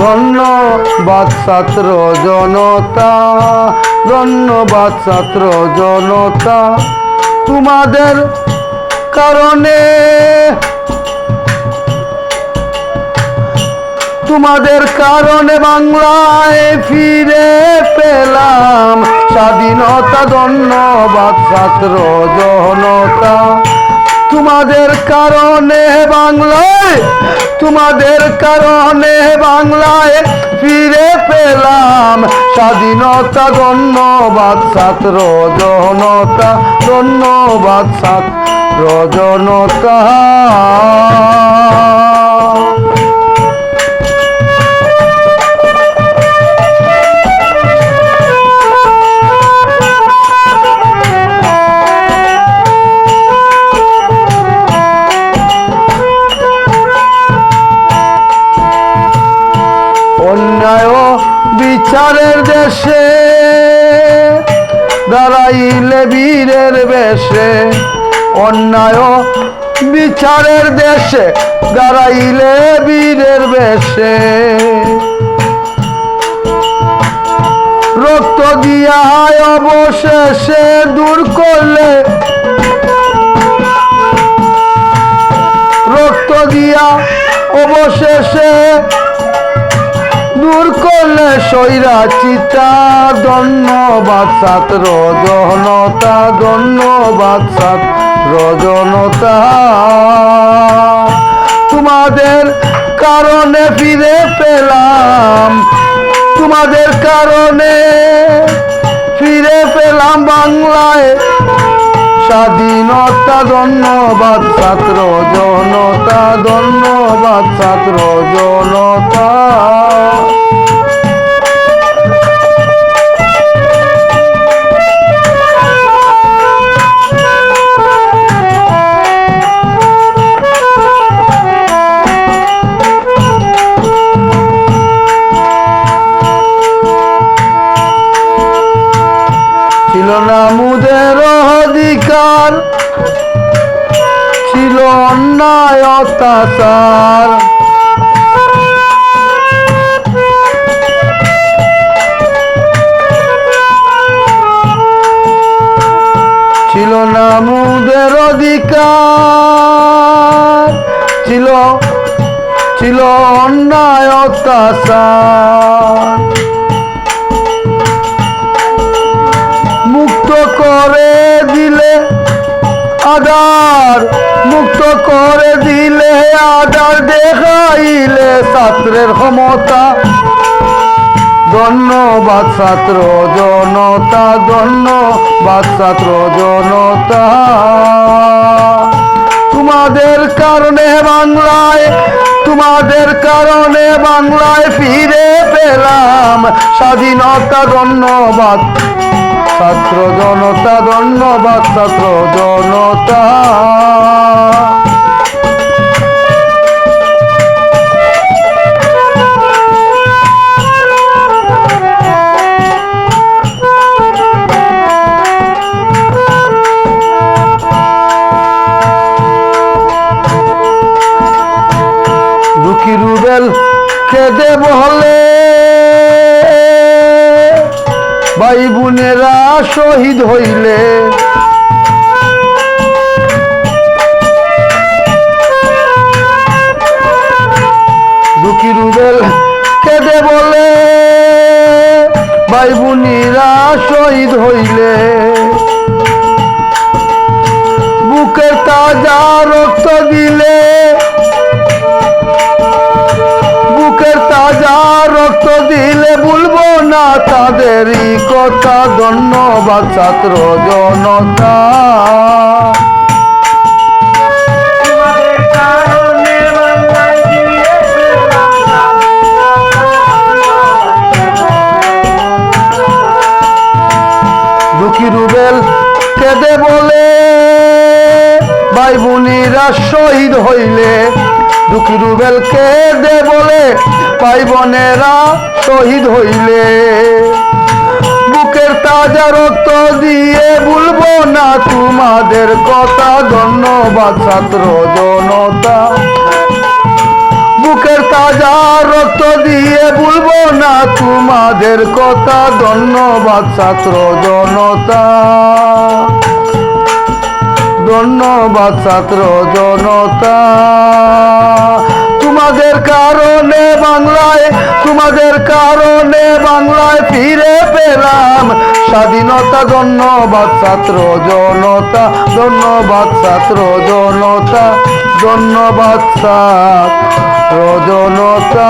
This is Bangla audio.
ধন্যবাদ ছাত্র জনতা, ধন্যবাদ ছাত্র জনতা, তোমাদের কারণে বাংলায় ফিরে পেলাম স্বাধীনতা। ধন্যবাদ ছাত্র জনতা, তোমাদের কারণে বাংলায় ফিরে পেলাম স্বাধীনতা। ধন্যবাদ ছাত্র জনতা, ধন্যবাদ ছাত্র জনতা। অন্যায় বিচারের দেশে দাঁড়াইলে বীরের বেশে, অন্যায় বিচারের দেশে দাঁড়াইলে বীরের বেশে, রক্ত দিয়া অবশেষে দূর করলে, রক্ত দিয়া অবশেষে দূর করলে স্বৈরাচিতা। ধন্যবাদ ছাত্র জনতা, ধন্যবাদ ছাত্র জনতা, তোমাদের কারণে ফিরে পেলাম, তোমাদের কারণে ফিরে পেলাম বাংলায় স্বাধীনতা। ধন্যবাদ ছাত্র জনতা, ধন্যবাদ ছাত্র জনতা। ছিল না মুদের অধিকার, ছিল অন্যায় অত্যাচার, ছিল না মুদের অধিকার, ছিল অন্যায় অত্যাচার। মুক্ত করে দিলে আধার, মুক্ত করে দিলে আধার, দেখাইলে ছাত্রের ক্ষমতা। ধন্যবাদ ছাত্র জনতা, ধন্যবাদ ছাত্র জনতা, তোমাদের কারণে বাংলায় ফিরে পেলাম স্বাধীনতা। ধন্যবাদ ছাত্র জনতা, ধন্যবাদ ছাত্র জনতা। দুঃখী রুবেল কেঁদে বলে, ভাই বোনেরা শহীদ হইলে, দুঃখী রুবেল কেঁদে বলে, ভাই বোনেরা শহীদ হইলে, বুকের তাজা রক্ত দিলে, বুকের তাজা রক্ত দিলে ভুলবো না তাদেরই কথা। ধন্যবাদ ছাত্র জনতা, দুঃখী রুবেল কেঁদে বলে, ভাই বোনেরা শহীদ হইলে, দুঃখী রুবেল কেঁদে বলে, ভাই বোনেরা শহীদ হইলে, বুকের তাজা রক্ত দিয়ে তোমাদের কথা, ধন্যবাদ ছাত্র জনতা। বুকের তাজা রক্ত দিয়ে ভুলবো না তোমাদের কথা, ধন্যবাদ ছাত্র জনতা। ধন্যবাদ ছাত্র জনতা। তোমাদের কারণে বাংলায়, তোমাদের কারণে বাংলায় ফিরে পেলাম স্বাধীনতা, ধন্যবাদ ছাত্র জনতা। ধন্যবাদ ছাত্র জনতা। ধন্যবাদ ছাত্র জনতা।